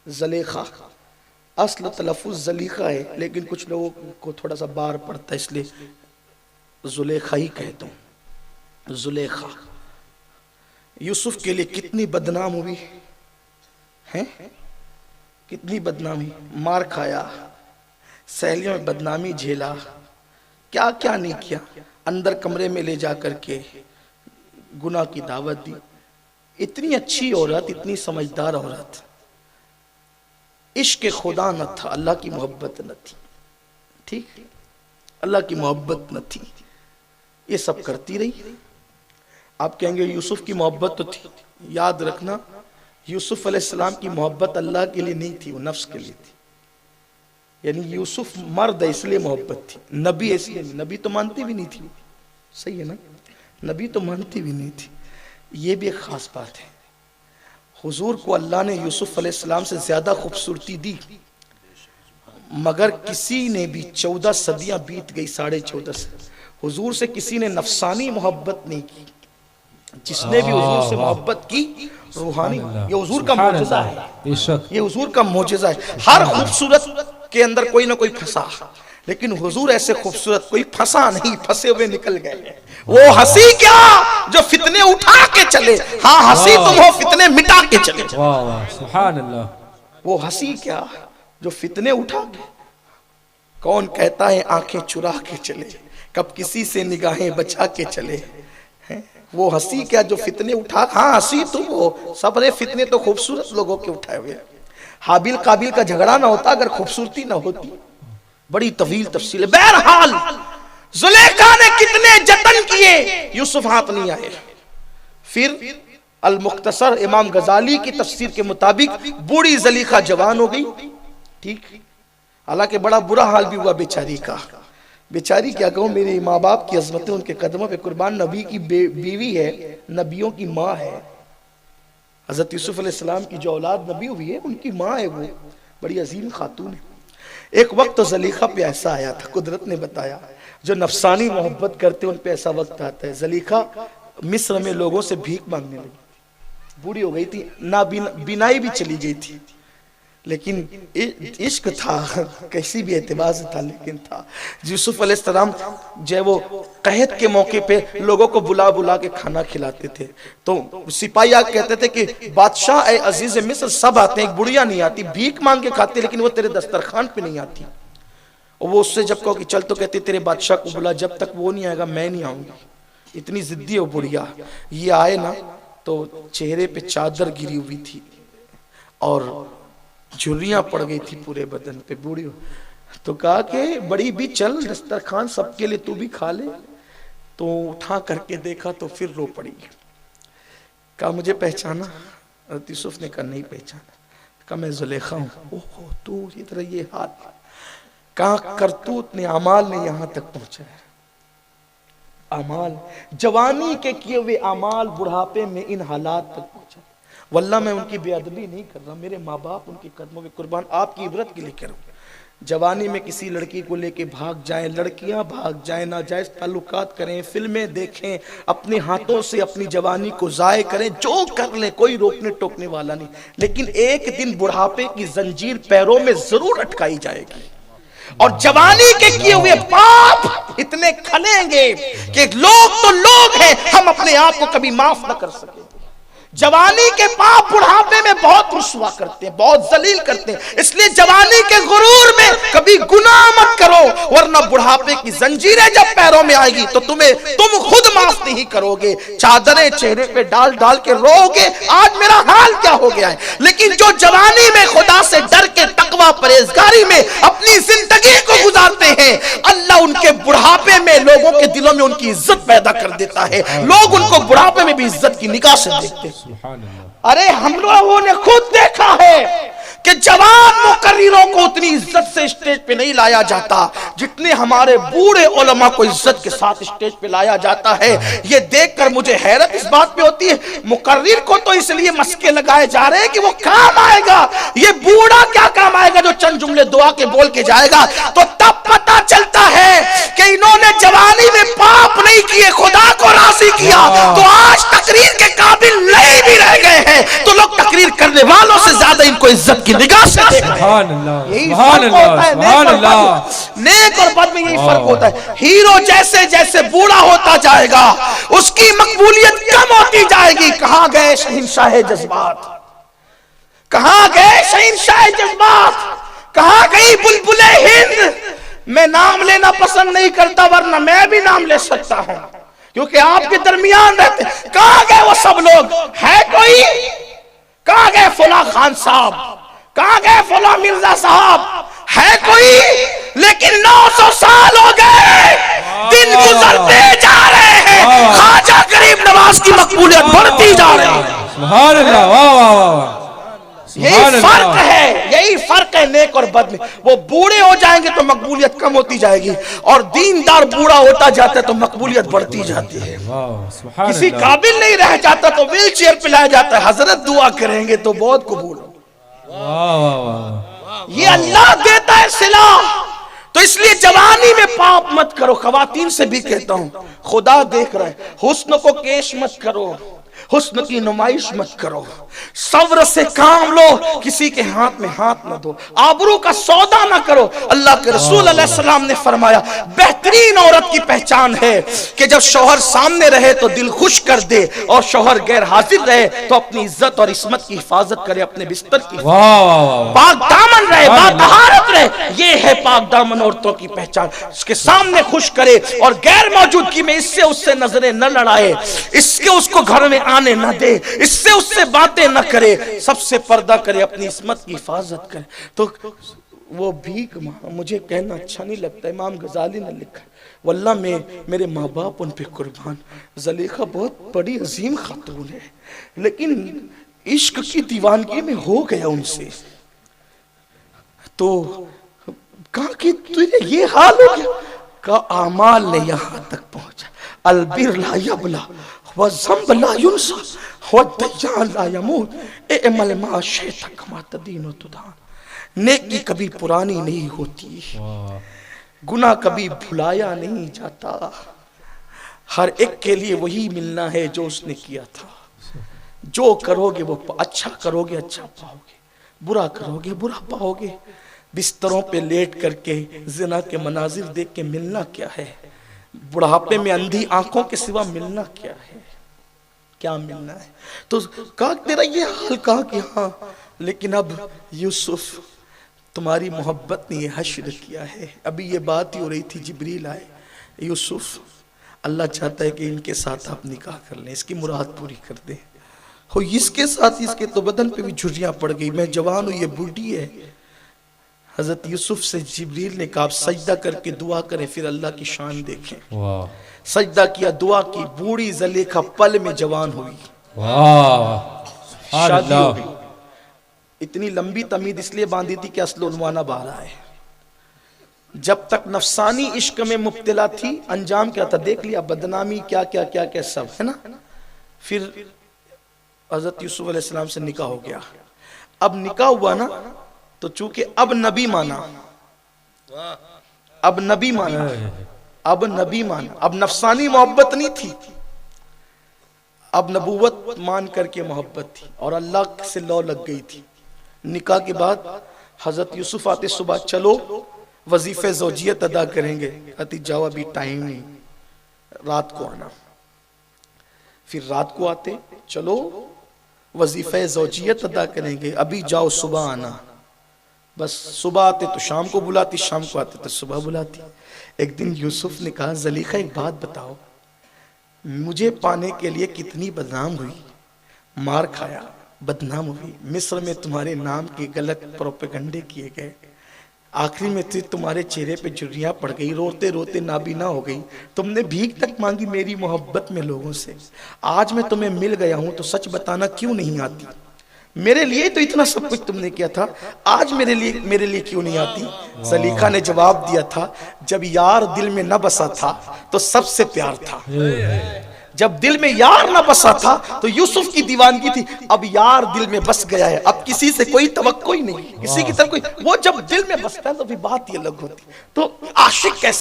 زلیخا، اصل تلفظ زلیخا ہے لیکن کچھ لوگوں کو تھوڑا سا بار پڑتا ہے اس لیے زلیخا ہی کہتا ہوں۔ زلیخا یوسف کے لیے کتنی بدنام ہوئی ہیں، کتنی بدنامی، مار کھایا، سہیلیوں میں بدنامی جھیلا، کیا کیا نہیں کیا، اندر کمرے میں لے جا کر کے گناہ کی دعوت دی۔ اتنی اچھی عورت، اتنی سمجھدار عورت، عشق خدا نہ تھا، اللہ کی محبت نہ تھی، ٹھیک، اللہ کی محبت نہ تھی، یہ سب کرتی رہی۔ آپ کہیں گے یوسف کی محبت تو تھی، یاد رکھنا یوسف علیہ السلام کی محبت اللہ کے لیے نہیں تھی، وہ نفس کے لیے تھی۔ یعنی یوسف مرد ہے اس لیے محبت تھی، نبی اس لیے نہیں، نبی تو مانتی بھی نہیں تھی، صحیح ہے نا، نبی تو مانتی بھی نہیں تھی۔ یہ بھی ایک خاص بات ہے، حضور کو اللہ نے یوسف علیہ السلام سے زیادہ خوبصورتی دی، مگر کسی نے بھی 14 صدیاں بیت گئی، 14.5 سے حضور سے کسی نے نفسانی محبت نہیں کی، جس نے بھی حضور سے محبت کی روحانی، یہ حضور کا معجزہ ہے، یہ حضور کا معجزہ ہے۔ ہر خوبصورت کے اندر کوئی نہ کوئی پھنسا، لیکن حضور ایسے خوبصورت کوئی پھنسا نہیں، پھنسے ہوئے نکل گئے۔ وہ ہنسی کیا جو فتنے اٹھا کے چلے، ہاں ہنسی تم ہو فتنے مٹا کے چلے، سبحان اللہ۔ وہ ہنسی کیا جو فتنے اٹھا کے، کون کہتا ہے آنکھیں چرا کے چلے، کب کسی سے نگاہیں بچا کے چلے، وہ ہنسی کیا جو فتنے اٹھا، ہاں ہنسی تم ہو، سب فتنے تو خوبصورت لوگوں کے اٹھائے ہوئے۔ حابیل قابیل کا جھگڑا نہ ہوتا اگر خوبصورتی نہ ہوتی، بڑی طویل تفصیل ہے۔ بہرحال زلیخا نے کتنے جتن کیے، یوسف ہاتھ نہیں آئے۔ پھر المختصر امام غزالی کی تفسیر کے مطابق بوڑھی زلیخا جوان ہو گئی، ٹھیک، حالانکہ بڑا برا حال بھی ہوا بیچاری کا، بیچاری کیا کہوں، میرے ماں باپ کی عظمتیں ان کے قدموں پہ قربان، نبی کی بیوی ہے، نبیوں کی ماں ہے، حضرت یوسف علیہ السلام کی جو اولاد نبی ہوئی ہے ان کی ماں ہے، وہ بڑی عظیم خاتون ہے۔ ایک وقت تو زلیخا پہ ایسا آیا تھا، قدرت نے بتایا، جو نفسانی محبت کرتے ان پہ ایسا وقت آتا ہے۔ زلیخا مصر میں لوگوں سے بھیک مانگنے لگی، بوڑھی ہو گئی تھی، بینائی بھی چلی گئی تھی، لیکن عشق تھا، کسی بھی اعتبار سے تھا، لیکن تھا۔ یوسف علیہ السلام جو ہے وہ قحط کے موقع پہ لوگوں کو بلا بلا کے کھانا کھلاتے تھے، تو سپاہی آگ کہتے تھے کہ بادشاہ اے عزیز مصر سب آتے ہیں، ایک بڑھیا نہیں آتی، بھیک مانگ کے کھاتے لیکن وہ تیرے دسترخوان پہ نہیں آتی۔ اور وہ اس سے جب کہو کہ چل تو کہتے تیرے بادشاہ کو بلا، جب تک وہ نہیں آئے گا میں نہیں آؤں گی، اتنی ضدی ہے وہ بڑھیا۔ یہ آئے نا تو چہرے پہ چادر گری ہوئی تھی اور جھریاں پڑ گئی تھی پورے بدن پہ، بوڑھی، تو کہا کہ بڑی بھی چل دسترخوان سب کے لیے تو بھی کھا لے، تو اٹھا کر کے دیکھا تو پھر رو پڑی، کہا مجھے پہچانا؟ حضرت یوسف نے کہا نہیں پہچانا، کہا میں زلیخا ہوں۔ اوہ تو یہ طرح یہ حال، کہاں کرتوت نے اعمال نے یہاں تک پہنچا ہے، اعمال جوانی کے کیے ہوئے اعمال بڑھاپے میں ان حالات تک پہنچا۔ واللہ میں ان کی بے ادبی نہیں کر رہا، میرے ماں باپ ان کے قدموں میں قربان، آپ کی عبرت کے لیے کہہ رہا ہوں۔ جوانی میں کسی لڑکی کو لے کے بھاگ جائیں، لڑکیاں بھاگ جائیں، ناجائز تعلقات کریں، فلمیں دیکھیں، اپنے ہاتھوں سے اپنی جوانی کو ضائع کریں، جو کر لیں کوئی روکنے ٹوکنے والا نہیں، لیکن ایک دن بڑھاپے کی زنجیر پیروں میں ضرور اٹکائی جائے گی، اور جوانی کے کیے ہوئے پاپ اتنے کھلیں گے کہ لوگ تو لوگ ہیں، ہم اپنے آپ کو کبھی معاف نہ کر سکیں۔ جوانی کے پاپ بڑھاپے میں بہت رسوا کرتے ہیں، بہت ذلیل کرتے ہیں، اس لیے جوانی کے غرور میں کبھی گناہ مت کرو، ورنہ بڑھاپے کی زنجیریں جب پیروں میں آئے گی تو تم خود معاف نہیں کرو گے، چادریں چہرے پہ ڈال ڈال کے رو گے آج میرا حال کیا ہو گیا ہے۔ لیکن جو جوانی میں خدا سے ڈر کے تقوی پرہیزگاری میں اپنی زندگی کو گزارتے ہیں، اللہ ان کے بڑھاپے میں لوگوں کے دلوں میں ان کی عزت پیدا کر دیتا ہے، لوگ ان کو بڑھاپے میں بھی عزت کی نگاہ سے دیکھتے ہیں۔ ارے ہم لوگوں نے خود دیکھا ہے کہ جوان مقرروں کو اتنی عزت سے اسٹیج پہ نہیں لایا جاتا جتنے ہمارے بوڑھے علماء کو عزت کے ساتھ اسٹیج پہ لایا جاتا ہے۔ یہ دیکھ کر مجھے حیرت اس بات پہ ہوتی ہے، مقرر کو تو اس لیے مسکے لگائے جا رہے ہیں کہ وہ کام آئے گا، یہ بوڑھا کیا کام آئے گا جو چند جملے دعا کے بول کے جائے گا؟ تو تب پتہ چلتا ہے کہ انہوں نے جوانی میں پاپ نہیں کیے، خدا کو راضی کیا، تو آج تقریر کے قابل نہیں بھی رہ گئے ہیں، تو لوگ تقریر کرنے والوں سے زیادہ ان کو عزت کی نگاہ سے دیکھتے ہیں۔ یہی فرق ہوتا ہے نیک اور بد میں، یہی فرق ہوتا ہے۔ ہیرو جیسے جیسے بوڑھا ہوتا جائے گا اس کی مقبولیت کم ہوتی جائے گی۔ کہاں گئے شہنشاہ جذبات، کہاں گئے شہنشاہ جذبات، کہاں گئی بلبل ہند؟ میں نام لینا پسند نہیں کرتا ورنہ میں بھی نام لے سکتا ہوں کیونکہ آپ کے درمیان رہتے۔ کہاں گئے وہ سب لوگ؟ ہے کوئی؟ کہاں گئے فلاں خان صاحب، کہاں گئے فلاں مرزا صاحب؟ ہے کوئی؟ لیکن 900 سال ہو گئے، دن گزرتے جا رہے ہیں، خواجہ غریب نواز کی مقبولیت بڑھتی جا رہی ہے۔ سبحان اللہ، واہ واہ واہ، یہی فرق ہے، یہی فرق ہے نیک اور بد میں۔ وہ بوڑھے ہو جائیں گے تو مقبولیت کم ہوتی جائے گی، اور دیندار بوڑھا ہوتا جاتا ہے تو مقبولیت بڑھتی جاتی ہے۔ کسی قابل نہیں رہ جاتا تو ویل چیئر پہ لایا جاتا ہے، حضرت دعا کریں گے تو بہت قبول ہو۔ یہ اللہ دیتا ہے صلہ، تو اس لیے جوانی میں پاپ مت کرو۔ خواتین سے بھی کہتا ہوں، خدا دیکھ رہا ہے، حسن کو کیش مت کرو، حسن کی نمائش مت کرو، صبر سے کام لو، کسی کے ہاتھ میں ہاتھ نہ دو، آبرو کا سودا نہ کرو۔ اللہ کے رسول علیہ السلام نے فرمایا بہترین عورت کی پہچان ہے کہ جب شوہر سامنے رہے تو دل خوش کر دے، اور شوہر غیر حاضر رہے تو اپنی عزت اور عصمت کی حفاظت کرے، اپنے بستر کی پاک دامن رہے، باطہارت رہے۔ یہ ہے پاک دامن عورتوں کی پہچان، اس کے سامنے خوش کرے اور غیر موجودگی میں اس سے نظریں نہ لڑائے، اس کو گھر میں آنے نہ دے، اس سے باتیں نہ کرے، سب سے پردہ کرے، اپنی عصمت کی حفاظت کرے۔ تو وہ بھیک مجھے کہنا اچھا نہیں لگتا، امام غزالی نے لکھا واللہ میرے ماں باپ ان پہ قربان، زلیخا بہت بڑی عظیم خاتون ہے لیکن عشق کی دیوانگی میں ہو گیا ان سے، تو کہا کہ تجھے یہ حال ہو گیا، کہا اعمال نے یہاں تک پہنچا، البر لا یبلا والذنب لا ینسا والدیان لا یموت اعمل ما شئت کما تدین تدان۔ نیکی کبھی پرانی نہیں ہوتی، گناہ کبھی بھلایا نہیں جاتا، ہر ایک کے لیے وہی ملنا ہے جو اس نے کیا تھا۔ جو کرو گے وہ اچھا کرو گے اچھا پاؤ گے، برا کرو گے برا پاؤ گے۔ بستروں پہ لیٹ کر کے زنا کے مناظر دیکھ کے ملنا کیا ہے؟ بڑھاپے میں اندھی آنکھوں کے سوا ملنا کیا ہے؟ کیا ملنا ہے؟ تو کہا تیرا یہ حال، کہا کہ ہاں، لیکن اب یوسف تمہاری محبت نے یہ حشر کیا ہے۔ ابھی یہ بات ہی ہو رہی تھی، جبریل آئے، یوسف اللہ چاہتا ہے کہ ان کے ساتھ آپ نکاح کر لیں، اس کی مراد پوری کر دیں۔ ہو اس کے ساتھ، اس کے تو بدن پہ بھی جھریاں پڑ گئی، میں جوان ہوں یہ بوڑھی ہے۔ حضرت یوسف سے جبریل نے کہا آپ سجدہ کر کے دعا کریں، پھر اللہ کی شان دیکھیں۔ سجدہ کیا، دعا کی، بوڑھی زلیخا پل میں جوان ہوئی، شادی ہو گئی۔ اتنی لمبی تمید اس لیے باندھی تھی کہ اصل عنوانہ باہر آئے۔ جب تک نفسانی عشق میں مبتلا تھی، انجام کیا تھا دیکھ لیا، بدنامی کیا کیا کیا کیا سب ہے نا۔ پھر حضرت یوسف علیہ السلام سے نکاح ہو گیا۔ اب نکاح ہوا نا تو چونکہ اب نبی مانا، اب نبی مانا، اب نبی مانا، اب نفسانی محبت نہیں تھی، اب نبوت مان کر کے محبت تھی، اور اللہ سے لو لگ گئی تھی۔ نکاح کے بعد حضرت یوسف آتے صبح، چلو وظیفہ زوجیت ادا کریں گے، کہتی جاؤ ابھی ٹائم نہیں، رات کو آنا۔ پھر رات کو آتے، چلو وظیفہ زوجیت ادا کریں گے، ابھی جاؤ صبح آنا۔ بس صبح آتے تو شام کو بلاتی، شام کو آتے تو صبح بلاتی۔ ایک دن یوسف نے کہا زلیخا ایک بات بتاؤ، مجھے پانے کے لیے کتنی بدنام ہوئی، مار کھایا، بدنام ہوئی، مصر میں تمہارے نام کے غلط پروپیگنڈے کیے گئے، آخری میں تمہارے چہرے پہ جھریاں پڑ گئی، روتے روتے نابینا ہو گئی، تم نے بھیک تک مانگی میری محبت میں لوگوں سے، آج میں تمہیں مل گیا ہوں تو سچ بتانا کیوں نہیں آتی؟ میرے لیے تو اتنا سب کچھ تم نے کیا تھا، آج میرے لیے کیوں نہیں آتی؟ زلیخا نے جواب دیا تھا جب یار دل میں نہ بسا تھا تو سب سے پیار تھا، جب دل میں یار نہ بسا تھا تو یوسف کی دیوانگی تھی، اب یار دل میں بس گیا ہے، اب کسی سے کوئی توقع ہی نہیں، کسی کی طرف کوئی، وہ جب دل میں بستا ہے تو بھی بات یہ الگ ہوتی۔ تو عاشق کیسے